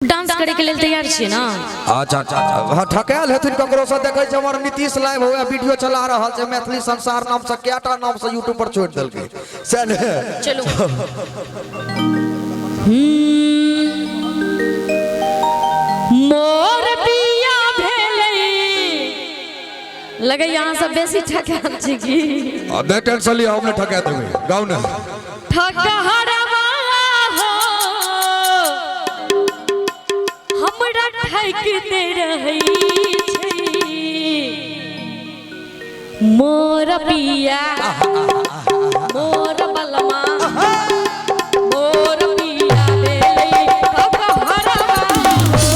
Dance करे के लिए तैयार छी ना। अच्छा अच्छा हां ठकाल हेथिन ककरो से देखै छै हमर नीतीश लाइव होय वीडियो चला रहल छै मैथिली संसार नाम से केटा नाम से यूट्यूब पर छोड़ देलकै चल चलो मोर पिया भेलै लगे यहाँ सब बेसी ठकाल छी की अब टेंशन लिया हमने ठका देबै गाउ ना ठकहरवा हो हमरा ठकते रहै छै मोर पिया मोर बलमा मोर पिया भेलै ठकहरवा हो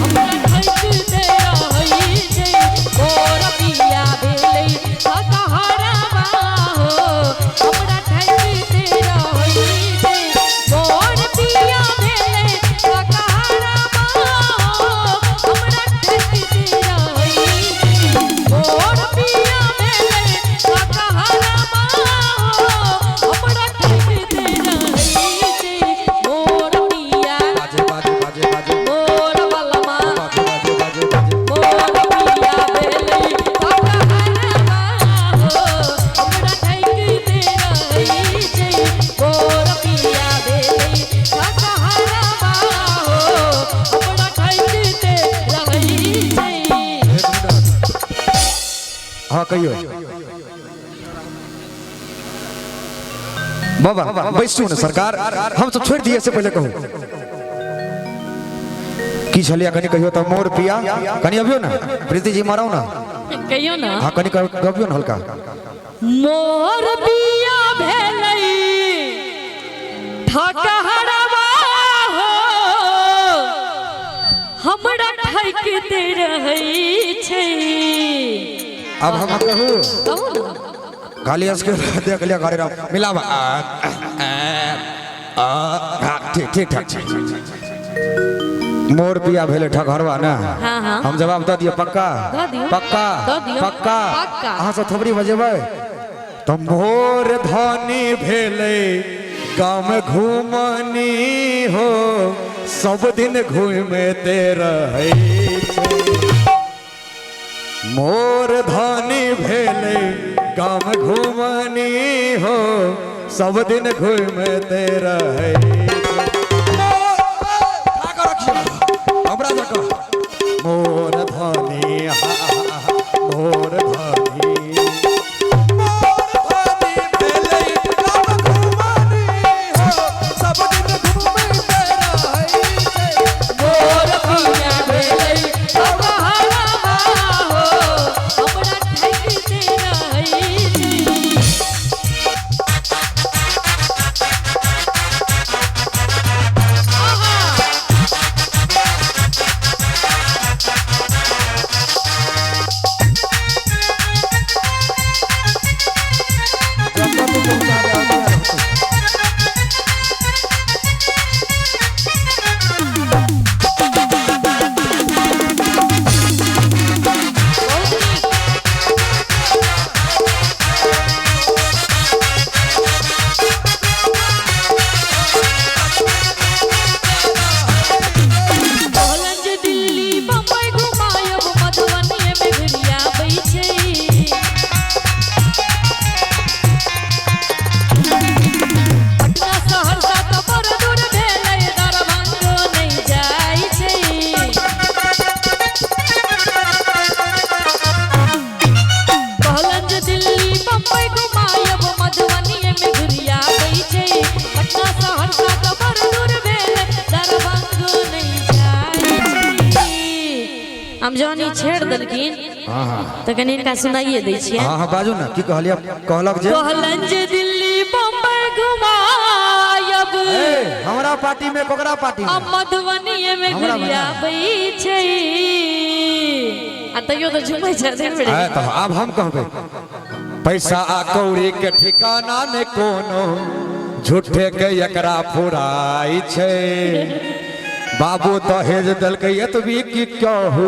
हमरा ठकते रहै छै मोर पिया भेलै ठकहरवा हो हमरा ठकते रहै छै मोर पिया भेलै ठकहरवा हो हमरा ठकते रहै छै मोर पिया भेलै ठकहरवा हो हमरा ठकते रहै छै मोर पिया बाजे बाजे बाजे बाजे मोर बलमा बाजे बाजे बाजे बाजे मोर पिया भेलै ठकहरवा हो हमरा ठकते रहै छै मोर पिया भेलै ठकहरवा हो हमरा ठकते रहै छै। हां कहियो बाबा बैसू ना सरकार हम सब छोड़ दिए से पहले कहू की छलिया कनी कहियो त मोर पिया कनी अबियो ना प्रीति जी मारो ना कहियो ना हां कनी गबियो ना हल्का मोर पिया भेलै ठकहरवा हो हमरा ठकते रहै छै। अब हम कहू कहू ना खाली इसके देख लिया गाड़ी राम मिलावा ठीक ठीक ठाक मोर पिया भेले ठकहरवा ना हाँ, हाँ। हम जवाब दे दियो पक्का दऽ दियौ। पक्का दऽ दियौ। पक्का पक्का। अहाँ से थोबड़ी बजेबै तो मोर धनी भेले गाँव में घूमनी हो सब दिन घूमते रहे मोर धनी भेले गाँव में घूमनी हो सब दिन घूमते रहे मोर धनी मोर धनी मोर पिया भेलै ठकहरवा हो हमरा ठकते रहै छै। कॉलेज दिल्ली बम्बई घुमायब मधुबनी में घुरियाबै छै पटना सहरसा तो बड़ दूर भेलै दरभंगो नहीं जाइ छै कॉलेज दिल्ली बम्बई घुमायब मधुबनी में घुरियाबै छै पटना सहरसा तो बड़ दूर भेलै दरभंगो नहीं जाइ छै। हम जौनी छेड़ देलखिन हाँ हाँ तो कनी इनका सुनाइए दै छियै। हाँ हाँ बाजू ना की कहलिया कहलक जे कहलन जे दिल्ली बम्बई घुमायब हमरा पार्टी में कोकरा पार्टी में अब मधुबनी में हमरा घुरियाबै छै आ तैयो तो झुमै छै देख रे है तो अब हम कहबे पैसा आ कौड़ी के ठिकाना ने कोनो झूठे के एकरा फुराई छै बाबू दहेज देलकै एतबी की कहू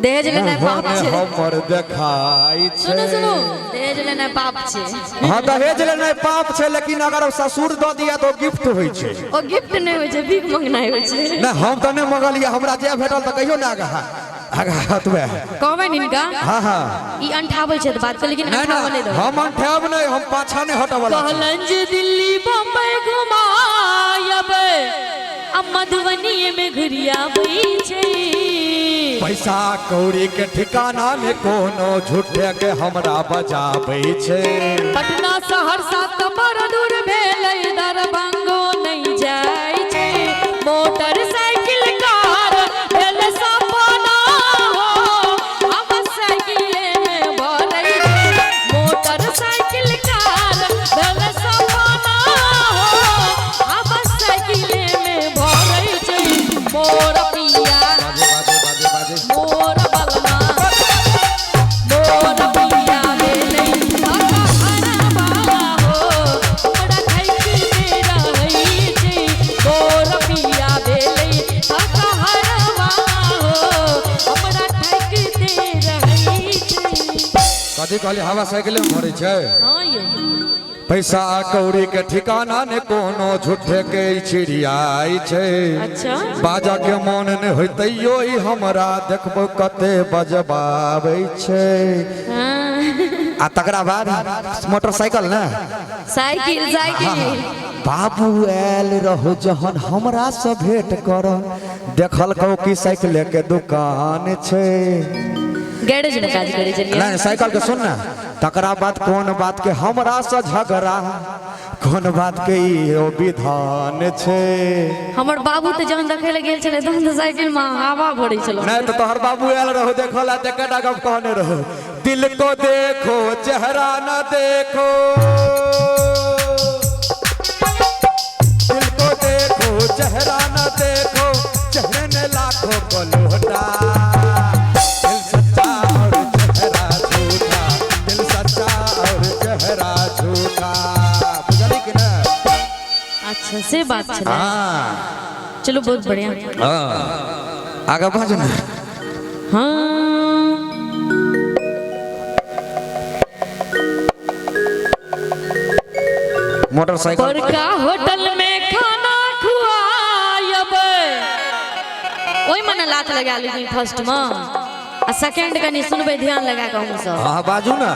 दहेज लेना बाप छै हमर देखाई छै सुनो सुनो दहेज दहेज लेना पाप छे। हाँ दहेज लेना पाप छे, लेकिन अगर ससुर दो दिया तो गिफ्ट होई छे। ओ गिफ्ट नहीं होय छे, भीख मंगनाई होय छे। ना हम तो नहीं मंगलिए, हमरा जे भेटल तो कहियो ना आगा तुए कहबै इनका। हाँ हाँ ई अंठाबै छे बात को, लेकिन अंठाबै नहीं दो। हम अंठाब नहीं, हम पाछा नहीं हटब। कहलन जे दिल्ली बम्बई घुमायबे, अब मधुबनी में घुरियाबै छे। पैसा कौड़ी के ठिकाना में कोनो झूठे के हमरा बजाबै छे। पटना सहरसा त बड़ दूर भेलै, दरभंगो नहीं जाय छे। मोटरसाइकिल कार भेल सपना हो, हम साइकिले में भरै छे। मोटरसाइकिल कार भेल सपना हो, हम साइकिले में भरै छे। मोर पिया मोर बलमा मोर पिया भेलै हरबा हो, हमरा खैके रहै छै। मोर पिया भेलै हरबा हो, हमरा खैके रहै छै। कथी कहली, हवा साइकिल में भरे छे। हाँ यो पैसा कौड़ी के ठिकाना ने कोनो झूठे के चिड़ियाई छे। अच्छा बाजा के मन ने होइते यो ई हमरा देखबो कते बजबाबै छे। आ तकरा बाद मोटरसाइकिल ना साइकिल साइकिल बाबू आयल रहो जहन हमरा से भेंट कर, देखल कहो कि साइकिल के दुकान छे। गैरेज में काज करे चलिए। नहीं साइकिल के सुन ना, तकरा बात कौन बात के हमरा से झगड़ा, कौन बात के ई विधान छे। हमर बाबू तो जहन देखे ले गेल छले तहन तो साइकिल में हवा भरै छलो। नहीं तो तोहर बाबू आयल रहो देखला त कटा गप कहने रहो, दिल को देखो चेहरा न देखो, दिल को देखो चेहरा न देखो, चेहरे ने लाखों को लोटा। दिल सच्चा और चेहरा झूठा, दिल सच्चा और चेहरा झूठा। बुझली कि ना? अच्छा से बात छले। हाँ चलो बहुत बढ़िया। हाँ आगे बाजू ना। हाँ मोटरसाइकिल बड़का होटल में खाना खुआयबे, ओई मने लात लगा ली फर्स्ट में, आ सेकंड कनी सुनबे ध्यान लगा के हम सब। हाँ बाजू ना।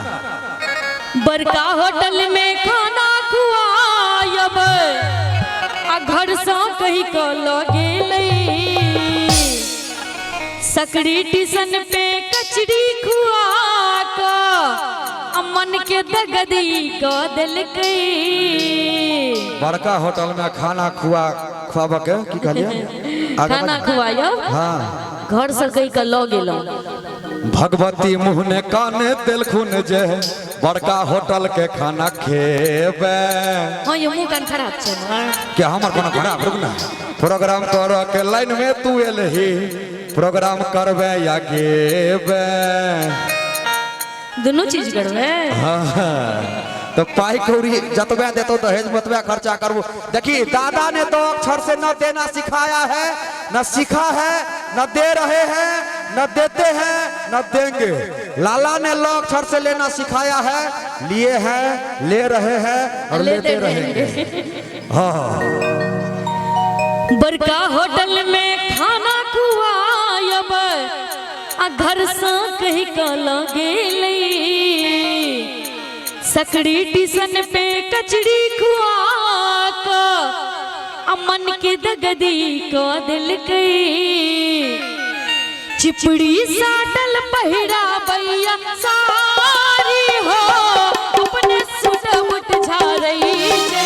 बड़का होटल में खाना खुआयबे, आ घर से कहीं को लगे ले। सकरी टिशन पे कचड़ी खुआ का, मन के दगदी को दिल के। बड़का होटल में खाना खुआब के की कहलिए, खाना खुआयो। हाँ घर से कहीं का लो गेलो। भगवती मुँह ने काने दिलखुन जे बड़का होटल के खाना खेबे। हाँ ये मुंह कान खराब छे ना। क्या हमर कोनो खराब रुक ना, प्रोग्राम कर के लाइन में तू एलही, प्रोग्राम करबे या गेबे, दोनों चीज करबे। हाँ तो पाई कौड़ी जतबे देतो दहेज मतबे खर्चा करबो। देखी दादा ने तो अक्षर से न देना सिखाया है, न सीखा है, न दे रहे हैं, न देते हैं, न देंगे। लाला ने लो अक्षर से लेना सिखाया है, लिए हैं, ले रहे हैं और लेते रहेंगे। हाँ बड़का होटल में खाना खुआयबे, आ घर से कहीं का लगे ले। सकड़ी टिशन पे कचड़ी खुआ का, मन के दगदी को दिल के। चिपड़ी साटल पहिरा बैया सारी हो, अपने सुट मुट झारई छे।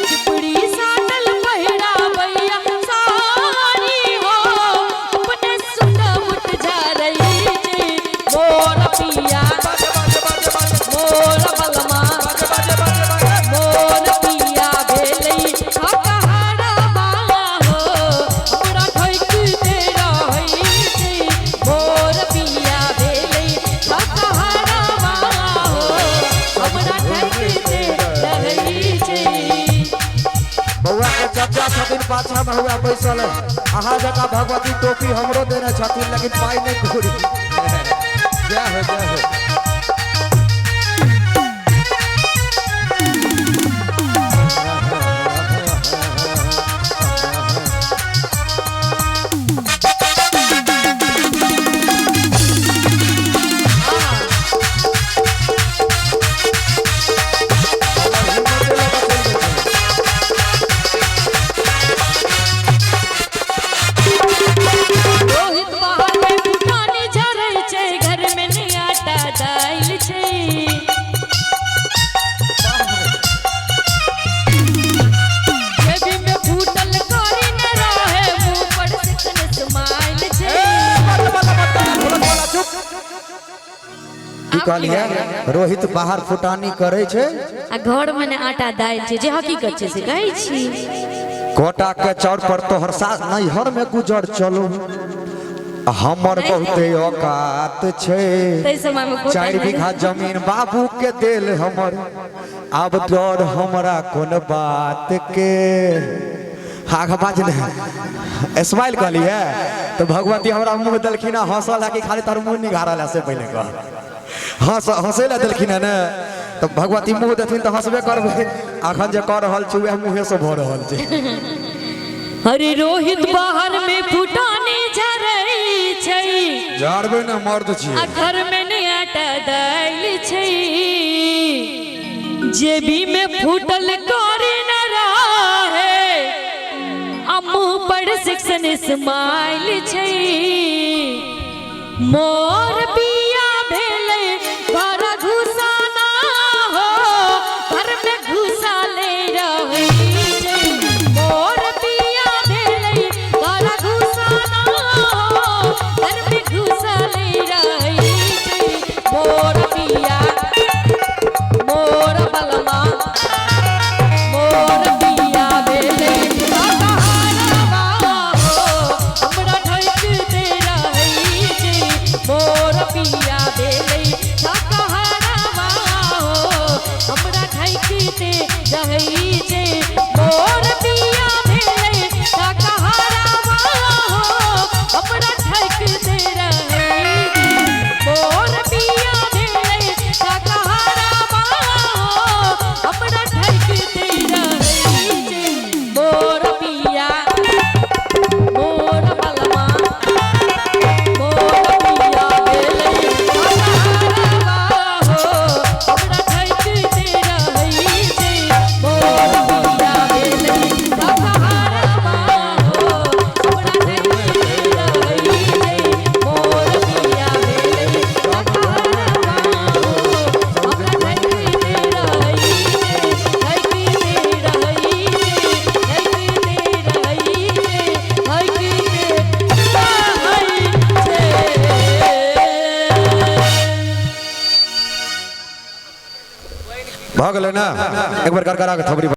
चिपड़ी साटल पहिरा बैया सारी हो, अपने सुट मुट झारई छे। मोर पिया मोर बलमा मोर पिया भेलै हकहरबा हो, हमरा ठोकि दे रहै छै। मोर पिया भेलै हकहरबा हो, हमरा ठोकि दे रहै छै। बउआ के चचा छथिन पाछा में हुआ बैसल, अहाँ जका भगवती टोपी हमरो देने छथिन, लेकिन पाई नहीं घूरी। जय हो जय हो। की कहलिए रोहित बाहर फुटानी करे छे आ घर में ने आटा दाल छे जे हकीकत छे से कहै छी। कोटा के चौर पर तोहर साथ नैहर में गुजर चलो हमर बहुते औकात छे। तै समय में 4 बीघा जमीन बाबू के देल हमर अब डर हमरा कोन बात के। हाँ बाज ने स्माइल कहली है तो भगवती हमरा मुंह देलखिन हंसल है कि खाली तार मुंह निघारल है से पहले कह हंसे ला देलखिन है ना तो भगवती मुंह देथिन तो हंसबे करबे अखन जे कर रहल छी वह मुंहे से भ रहल छै। अरे रोहित बाहर में फुटाने झरई छै जारबे ना मर्द छी आ घर में ने आटा दाल छै जेबी में फूटल करे न रहे आ मुंह पर सेक्शन स्माइल छै। मोर बिया भेले घर घुसाना हो घर में घुसा ले रहे छै। मोर बिया भेले घर घुसाना हो घर में घुसा ले रहे छै। मोर बिया मोर बलमा मोर बिया भेले सहारवा हो हमरा ढकते रहै छै। मोर बिया भेले सहारवा हो हमरा ढकते रहै छै। मोर बिया भेले सहारवा हो हमरा ढकते रहै छै। मोर बिया भेले सहारवा हो हमरा ढकते रहै छै। मोर बिया मोर बलमा मोर बिया भेले सहारवा हो हमरा ढकते रहै छै। मोर बिया भेले सहारवा हो हमरा ढकते रहै छै। मोर बिया भेले सहारवा हो हमरा ढकते रहै भऽ गेलै ना एक बार करकरा के थोबड़ी